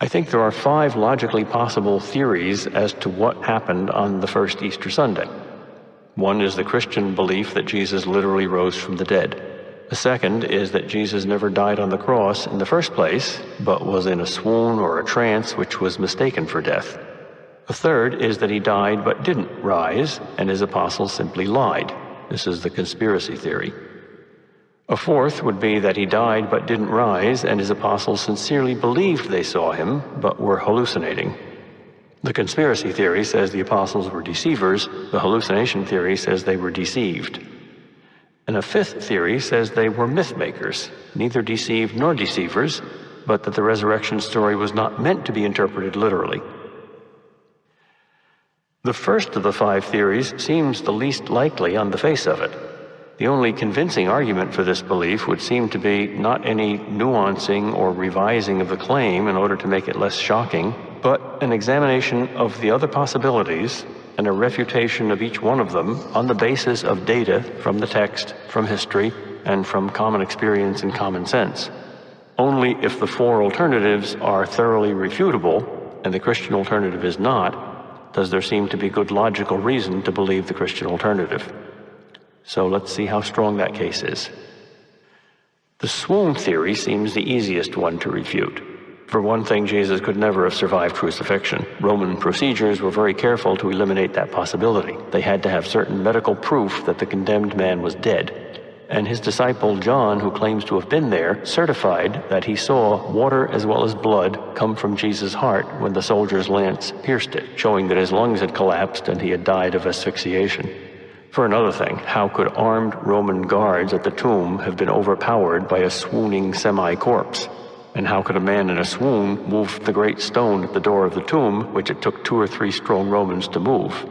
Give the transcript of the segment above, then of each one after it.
I think there are 5 logically possible theories as to what happened on the first Easter Sunday. One is the Christian belief that Jesus literally rose from the dead. The second is that Jesus never died on the cross in the first place, but was in a swoon or a trance which was mistaken for death. The third is that he died but didn't rise, and his apostles simply lied. This is the conspiracy theory. A fourth would be that he died but didn't rise, and his apostles sincerely believed they saw him, but were hallucinating. The conspiracy theory says the apostles were deceivers. The hallucination theory says they were deceived. And a fifth theory says they were myth makers, neither deceived nor deceivers, but that the resurrection story was not meant to be interpreted literally. The first of the 5 theories seems the least likely on the face of it. The only convincing argument for this belief would seem to be not any nuancing or revising of the claim in order to make it less shocking, but an examination of the other possibilities and a refutation of each one of them on the basis of data from the text, from history, and from common experience and common sense. Only if the 4 alternatives are thoroughly refutable, and the Christian alternative is not, does there seem to be good logical reason to believe the Christian alternative. So let's see how strong that case is. The swoon theory seems the easiest one to refute. For one thing, Jesus could never have survived crucifixion. Roman procedures were very careful to eliminate that possibility. They had to have certain medical proof that the condemned man was dead. And his disciple John, who claims to have been there, certified that he saw water as well as blood come from Jesus' heart when the soldier's lance pierced it, showing that his lungs had collapsed and he had died of asphyxiation. For another thing, how could armed Roman guards at the tomb have been overpowered by a swooning semi-corpse? And how could a man in a swoon move the great stone at the door of the tomb, which it took 2 or 3 strong Romans to move?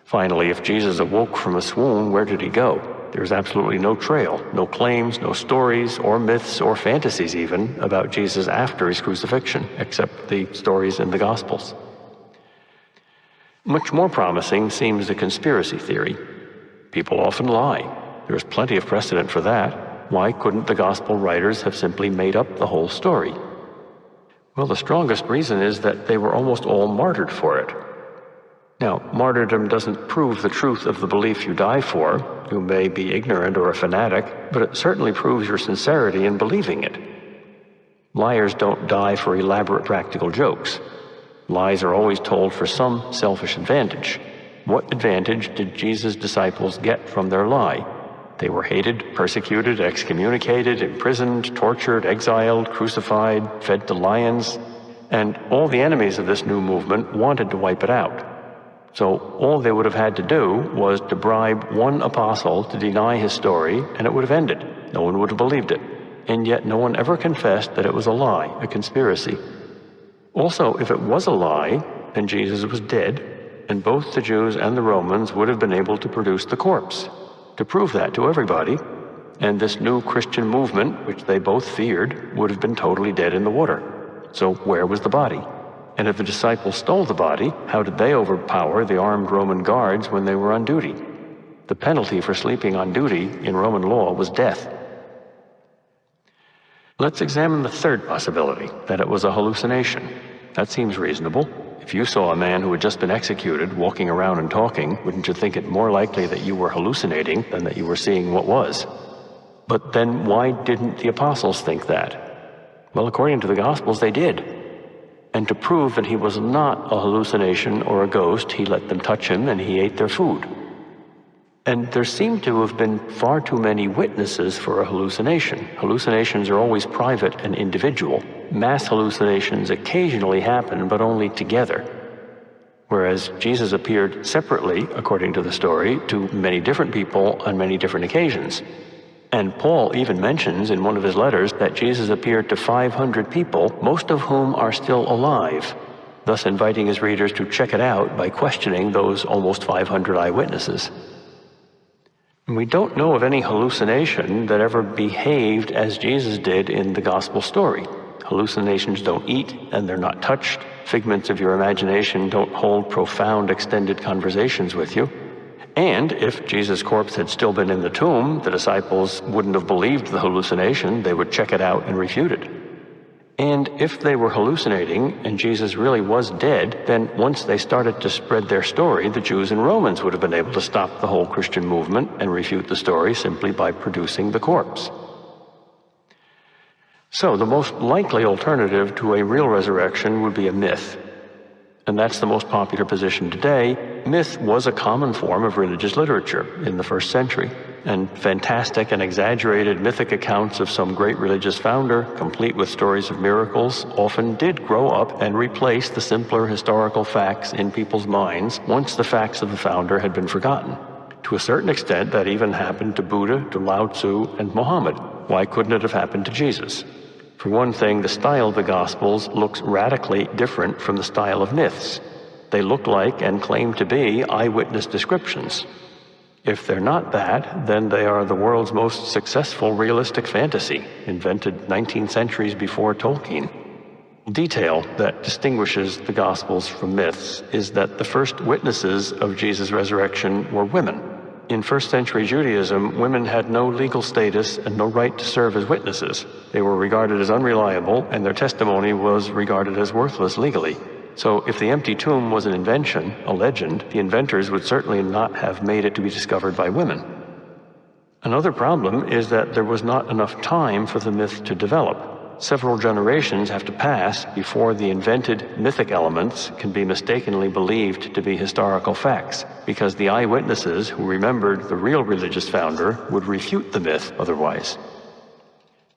Finally, if Jesus awoke from a swoon, where did he go? There's absolutely no trail, no claims, no stories or myths or fantasies even about Jesus after his crucifixion, except the stories in the Gospels. Much more promising seems the conspiracy theory. People often lie. There's plenty of precedent for that. Why couldn't the Gospel writers have simply made up the whole story? Well, the strongest reason is that they were almost all martyred for it. Now, martyrdom doesn't prove the truth of the belief you die for. You may be ignorant or a fanatic, but it certainly proves your sincerity in believing it. Liars don't die for elaborate practical jokes. Lies are always told for some selfish advantage. What advantage did Jesus' disciples get from their lie? They were hated, persecuted, excommunicated, imprisoned, tortured, exiled, crucified, fed to lions, and all the enemies of this new movement wanted to wipe it out. So all they would have had to do was to bribe one apostle to deny his story, and it would have ended. No one would have believed it. And yet no one ever confessed that it was a lie, a conspiracy. Also, if it was a lie, then Jesus was dead, and both the Jews and the Romans would have been able to produce the corpse, to prove that to everybody, and this new Christian movement, which they both feared, would have been totally dead in the water. So where was the body? And if the disciples stole the body, how did they overpower the armed Roman guards when they were on duty? The penalty for sleeping on duty in Roman law was death. Let's examine the third possibility, that it was a hallucination. That seems reasonable. If you saw a man who had just been executed walking around and talking, wouldn't you think it more likely that you were hallucinating than that you were seeing what was? But then why didn't the apostles think that? Well, according to the Gospels, they did. And to prove that he was not a hallucination or a ghost, he let them touch him and he ate their food. And there seem to have been far too many witnesses for a hallucination. Hallucinations are always private and individual. Mass hallucinations occasionally happen, but only together. Whereas Jesus appeared separately, according to the story, to many different people on many different occasions. And Paul even mentions in one of his letters that Jesus appeared to 500 people, most of whom are still alive, thus inviting his readers to check it out by questioning those almost 500 eyewitnesses. And we don't know of any hallucination that ever behaved as Jesus did in the gospel story. Hallucinations don't eat, and they're not touched. Figments of your imagination don't hold profound, extended conversations with you. And if Jesus' corpse had still been in the tomb, the disciples wouldn't have believed the hallucination. They would check it out and refute it. And if they were hallucinating and Jesus really was dead, then once they started to spread their story, the Jews and Romans would have been able to stop the whole Christian movement and refute the story simply by producing the corpse. So the most likely alternative to a real resurrection would be a myth. And that's the most popular position today. Myth was a common form of religious literature in the first century, and fantastic and exaggerated mythic accounts of some great religious founder, complete with stories of miracles, often did grow up and replace the simpler historical facts in people's minds once the facts of the founder had been forgotten. To a certain extent, that even happened to Buddha, to Lao Tzu, and Muhammad. Why couldn't it have happened to Jesus? For one thing, the style of the Gospels looks radically different from the style of myths. They look like and claim to be eyewitness descriptions. If they're not that, then they are the world's most successful realistic fantasy, invented 19 centuries before Tolkien. Detail that distinguishes the Gospels from myths is that the first witnesses of Jesus' resurrection were women. In first century Judaism, women had no legal status and no right to serve as witnesses. They were regarded as unreliable, and their testimony was regarded as worthless legally. So if the empty tomb was an invention, a legend, the inventors would certainly not have made it to be discovered by women. Another problem is that there was not enough time for the myth to develop. Several generations have to pass before the invented mythic elements can be mistakenly believed to be historical facts, because the eyewitnesses who remembered the real religious founder would refute the myth otherwise.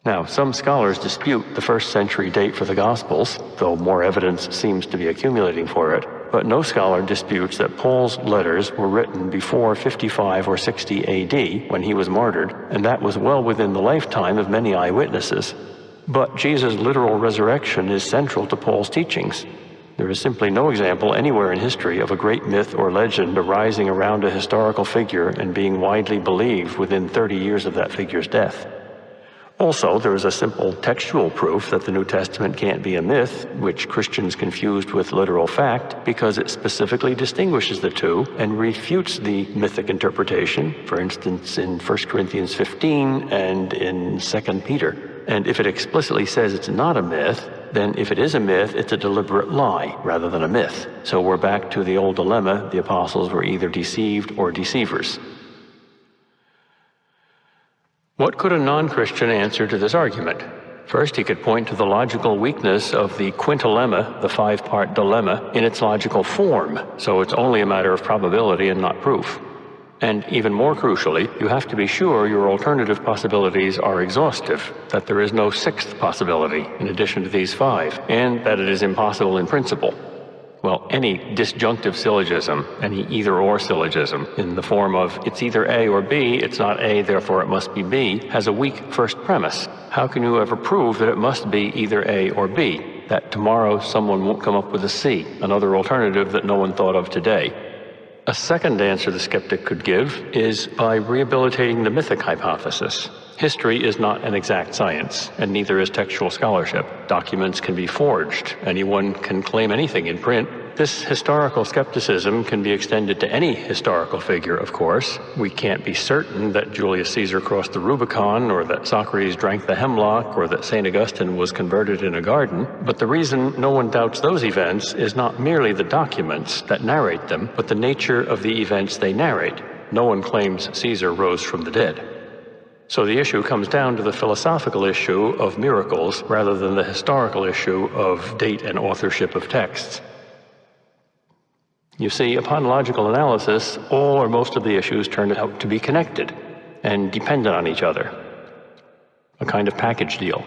Now, some scholars dispute the first century date for the Gospels, though more evidence seems to be accumulating for it. But no scholar disputes that Paul's letters were written before 55 or 60 AD, when he was martyred, and that was well within the lifetime of many eyewitnesses. But Jesus' literal resurrection is central to Paul's teachings. There is simply no example anywhere in history of a great myth or legend arising around a historical figure and being widely believed within 30 years of that figure's death. Also, there is a simple textual proof that the New Testament can't be a myth, which Christians confused with literal fact, because it specifically distinguishes the two and refutes the mythic interpretation, for instance in 1 Corinthians 15 and in 2 Peter. And if it explicitly says it's not a myth, then if it is a myth, it's a deliberate lie rather than a myth. So we're back to the old dilemma: the apostles were either deceived or deceivers. What could a non-Christian answer to this argument? First, he could point to the logical weakness of the quintilemma, the five-part dilemma, in its logical form, so it's only a matter of probability and not proof. And even more crucially, you have to be sure your alternative possibilities are exhaustive, that there is no sixth possibility in addition to these five, and that it is impossible in principle. Well, any disjunctive syllogism, any either-or syllogism, in the form of it's either A or B, it's not A, therefore it must be B, has a weak first premise. How can you ever prove that it must be either A or B? That tomorrow someone won't come up with a C, another alternative that no one thought of today. A second answer the skeptic could give is by rehabilitating the mythic hypothesis. History is not an exact science, and neither is textual scholarship. Documents can be forged. Anyone can claim anything in print. This historical skepticism can be extended to any historical figure, of course. We can't be certain that Julius Caesar crossed the Rubicon, or that Socrates drank the hemlock, or that St. Augustine was converted in a garden. But the reason no one doubts those events is not merely the documents that narrate them, but the nature of the events they narrate. No one claims Caesar rose from the dead. So the issue comes down to the philosophical issue of miracles rather than the historical issue of date and authorship of texts. You see, upon logical analysis, all or most of the issues turn out to be connected and dependent on each other. A kind of package deal.